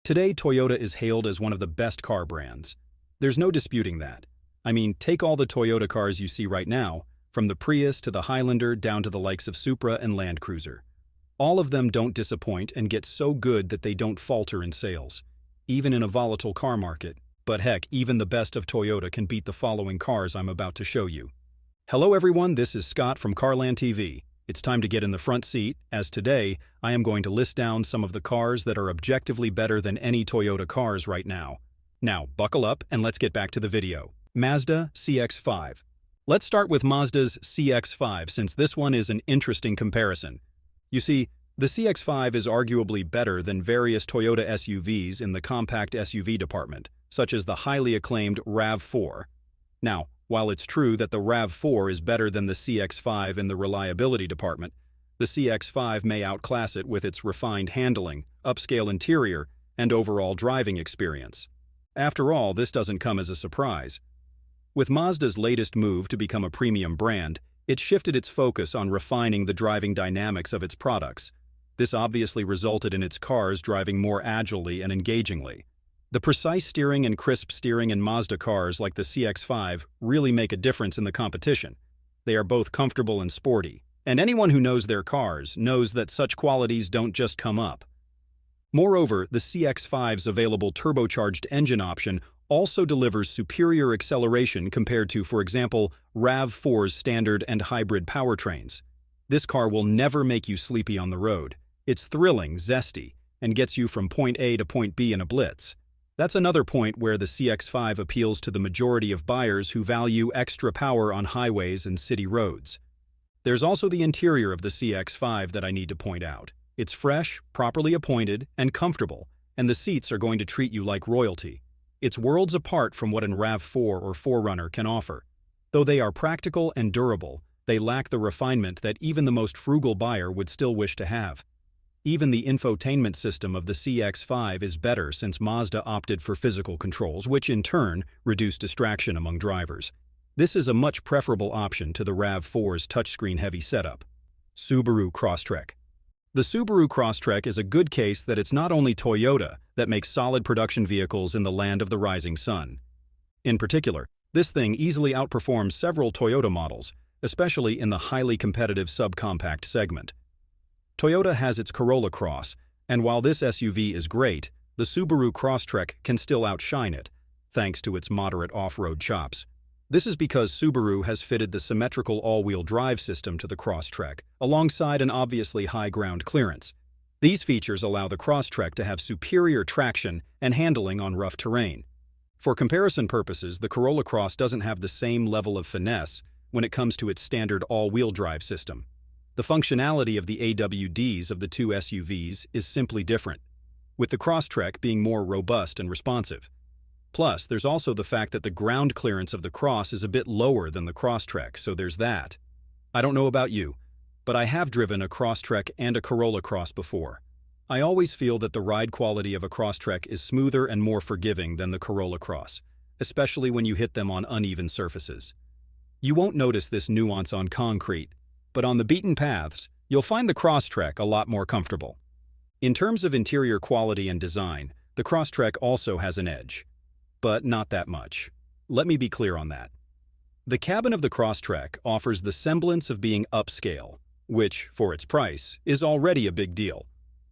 Today, Toyota is hailed as one of the best car brands. There's no disputing that. I mean, take all the Toyota cars you see right now, from the Prius to the Highlander down to the likes of Supra and Land Cruiser. All of them don't disappoint and get so good that they don't falter in sales, even in a volatile car market. But heck, even the best of Toyota can beat the following cars I'm about to show you. Hello everyone, this is Scott from CarlandTV. It's time to get in the front seat, as today I am going to list down some of the cars that are objectively better than any Toyota cars right now. Now, buckle up and let's get back to the video. Mazda CX-5. Let's start with Mazda's CX-5 since this one is an interesting comparison. You see, the CX-5 is arguably better than various Toyota SUVs in the compact SUV department, such as the highly acclaimed RAV4. Now, while it's true that the RAV4 is better than the CX-5 in the reliability department, the CX-5 may outclass it with its refined handling, upscale interior, and overall driving experience. After all, this doesn't come as a surprise. With Mazda's latest move to become a premium brand, it shifted its focus on refining the driving dynamics of its products. This obviously resulted in its cars driving more agilely and engagingly. The precise steering and crisp steering in Mazda cars like the CX-5 really make a difference in the competition. They are both comfortable and sporty, and anyone who knows their cars knows that such qualities don't just come up. Moreover, the CX-5's available turbocharged engine option also delivers superior acceleration compared to, for example, RAV4's standard and hybrid powertrains. This car will never make you sleepy on the road. It's thrilling, zesty, and gets you from point A to point B in a blitz. That's another point where the CX-5 appeals to the majority of buyers who value extra power on highways and city roads. There's also the interior of the CX-5 that I need to point out. It's fresh, properly appointed, and comfortable, and the seats are going to treat you like royalty. It's worlds apart from what an RAV4 or 4Runner can offer. Though they are practical and durable, they lack the refinement that even the most frugal buyer would still wish to have. Even the infotainment system of the CX-5 is better since Mazda opted for physical controls, which in turn reduce distraction among drivers. This is a much preferable option to the RAV4's touchscreen-heavy setup. SUBARU CROSSTREK. The Subaru CROSSTREK is a good case that it's not only Toyota that makes solid production vehicles in the land of the rising sun. In particular, this thing easily outperforms several Toyota models, especially in the highly competitive subcompact segment. Toyota has its Corolla Cross, and while this SUV is great, the Subaru CROSSTREK can still outshine it, thanks to its moderate off-road chops. This is because Subaru has fitted the symmetrical all-wheel drive system to the CROSSTREK, alongside an obviously high ground clearance. These features allow the CROSSTREK to have superior traction and handling on rough terrain. For comparison purposes, the Corolla Cross doesn't have the same level of finesse when it comes to its standard all-wheel drive system. The functionality of the AWDs of the two SUVs is simply different, with the CROSSTREK being more robust and responsive. Plus, there's also the fact that the ground clearance of the Cross is a bit lower than the CROSSTREK, so there's that. I don't know about you, but I have driven a CROSSTREK and a Corolla Cross before. I always feel that the ride quality of a CROSSTREK is smoother and more forgiving than the Corolla Cross, especially when you hit them on uneven surfaces. You won't notice this nuance on concrete, but on the beaten paths, you'll find the CROSSTREK a lot more comfortable. In terms of interior quality and design, the CROSSTREK also has an edge, but not that much. Let me be clear on that. The cabin of the CROSSTREK offers the semblance of being upscale, which, for its price, is already a big deal.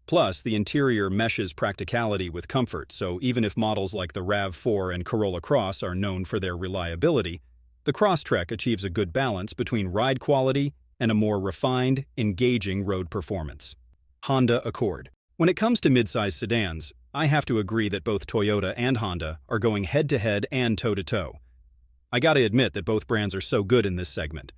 Plus, the interior meshes practicality with comfort, so even if models like the RAV4 and Corolla Cross are known for their reliability, the CROSSTREK achieves a good balance between ride quality and a more refined, engaging road performance. Honda Accord. When it comes to midsize sedans, I have to agree that both Toyota and Honda are going head-to-head and toe-to-toe. I gotta admit that both brands are so good in this segment.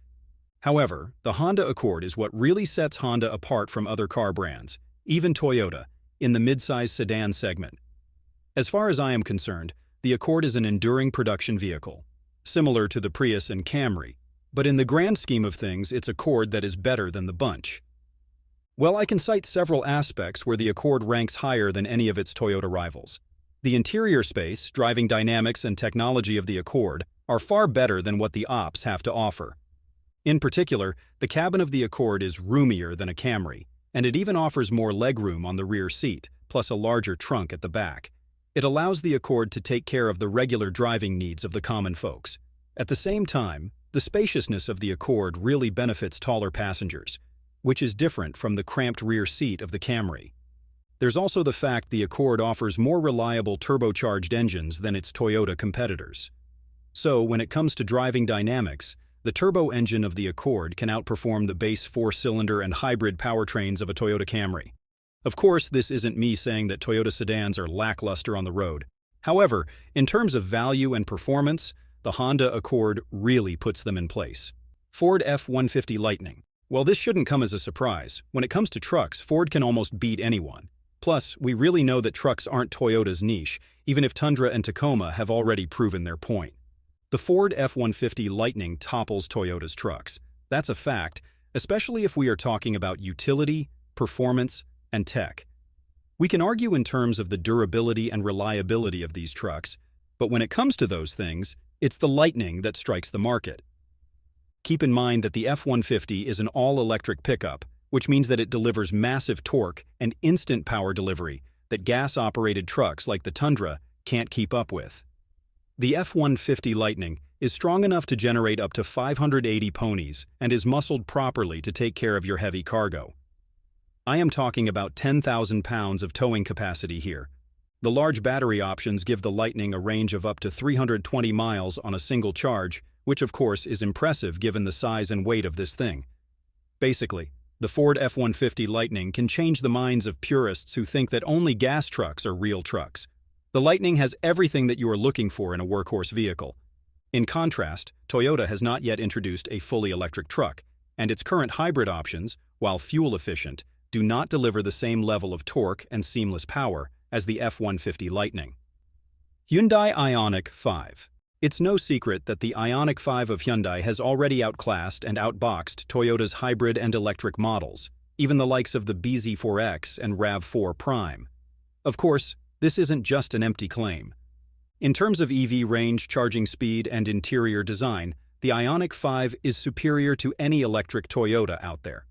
However, the Honda Accord is what really sets Honda apart from other car brands, even Toyota, in the midsize sedan segment. As far as I am concerned, the Accord is an enduring production vehicle, similar to the Prius and Camry, but in the grand scheme of things, it's Accord that is better than the bunch. Well, I can cite several aspects where the Accord ranks higher than any of its Toyota rivals. The interior space, driving dynamics, and technology of the Accord are far better than what the Ops have to offer. In particular, the cabin of the Accord is roomier than a Camry, and it even offers more legroom on the rear seat, plus a larger trunk at the back. It allows the Accord to take care of the regular driving needs of the common folks. At the same time, the spaciousness of the Accord really benefits taller passengers, which is different from the cramped rear seat of the Camry. There's also the fact the Accord offers more reliable turbocharged engines than its Toyota competitors. So, when it comes to driving dynamics, the turbo engine of the Accord can outperform the base four-cylinder and hybrid powertrains of a Toyota Camry. Of course, this isn't me saying that Toyota sedans are lackluster on the road. However, in terms of value and performance, the Honda Accord really puts them in place. Ford F-150 Lightning. While this shouldn't come as a surprise, when it comes to trucks, Ford can almost beat anyone. Plus, we really know that trucks aren't Toyota's niche, even if Tundra and Tacoma have already proven their point. The Ford F-150 Lightning topples Toyota's trucks. That's a fact, especially if we are talking about utility, performance, and tech. We can argue in terms of the durability and reliability of these trucks, but when it comes to those things, it's the Lightning that strikes the market. Keep in mind that the F-150 is an all-electric pickup, which means that it delivers massive torque and instant power delivery that gas-operated trucks like the Tundra can't keep up with. The F-150 Lightning is strong enough to generate up to 580 ponies and is muscled properly to take care of your heavy cargo. I am talking about 10,000 pounds of towing capacity here. The large battery options give the Lightning a range of up to 320 miles on a single charge, which of course is impressive given the size and weight of this thing. Basically, the Ford F-150 Lightning can change the minds of purists who think that only gas trucks are real trucks. The Lightning has everything that you are looking for in a workhorse vehicle. In contrast, Toyota has not yet introduced a fully electric truck, and its current hybrid options, while fuel-efficient, do not deliver the same level of torque and seamless power as the F-150 Lightning. Hyundai Ioniq 5. It's no secret that the Ioniq 5 of Hyundai has already outclassed and outboxed Toyota's hybrid and electric models, even the likes of the BZ4X and RAV4 Prime. Of course, this isn't just an empty claim. In terms of EV range, charging speed, and interior design, the Ioniq 5 is superior to any electric Toyota out there.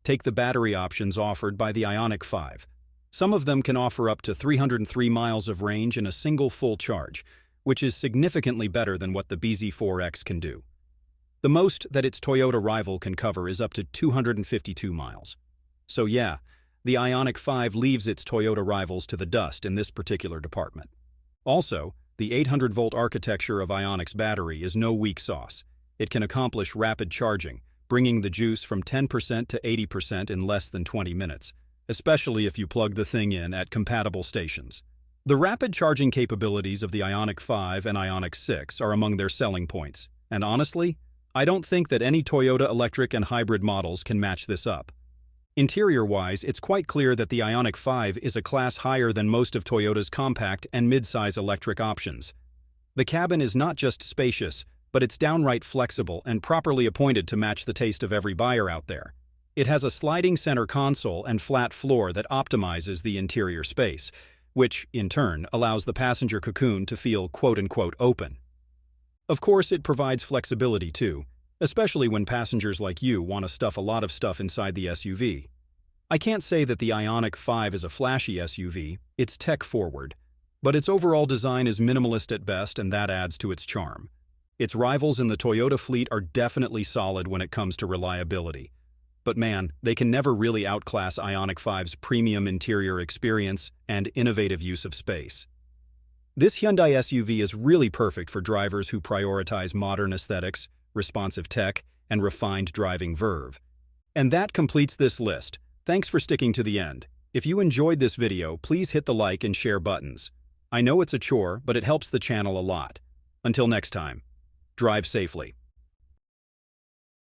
Take the battery options offered by the Ioniq 5. Some of them can offer up to 303 miles of range in a single full charge, which is significantly better than what the BZ4X can do. The most that its Toyota rival can cover is up to 252 miles. So yeah, the Ioniq 5 leaves its Toyota rivals to the dust in this particular department. Also, the 800-volt architecture of Ioniq's battery is no weak sauce. It can accomplish rapid charging, bringing the juice from 10% to 80% in less than 20 minutes, especially if you plug the thing in at compatible stations. The rapid charging capabilities of the Ioniq 5 and Ioniq 6 are among their selling points, and honestly, I don't think that any Toyota electric and hybrid models can match this up. Interior-wise, it's quite clear that the Ioniq 5 is a class higher than most of Toyota's compact and mid-size electric options. The cabin is not just spacious, but it's downright flexible and properly appointed to match the taste of every buyer out there. It has a sliding center console and flat floor that optimizes the interior space, which, in turn, allows the passenger cocoon to feel quote-unquote open. Of course, it provides flexibility too, especially when passengers like you want to stuff a lot of stuff inside the SUV. I can't say that the Ioniq 5 is a flashy SUV, it's tech-forward, but its overall design is minimalist at best, and that adds to its charm. Its rivals in the Toyota fleet are definitely solid when it comes to reliability. But man, they can never really outclass Ioniq 5's premium interior experience and innovative use of space. This Hyundai SUV is really perfect for drivers who prioritize modern aesthetics, responsive tech, and refined driving verve. And that completes this list. Thanks for sticking to the end. If you enjoyed this video, please hit the like and share buttons. I know it's a chore, but it helps the channel a lot. Until next time, drive safely.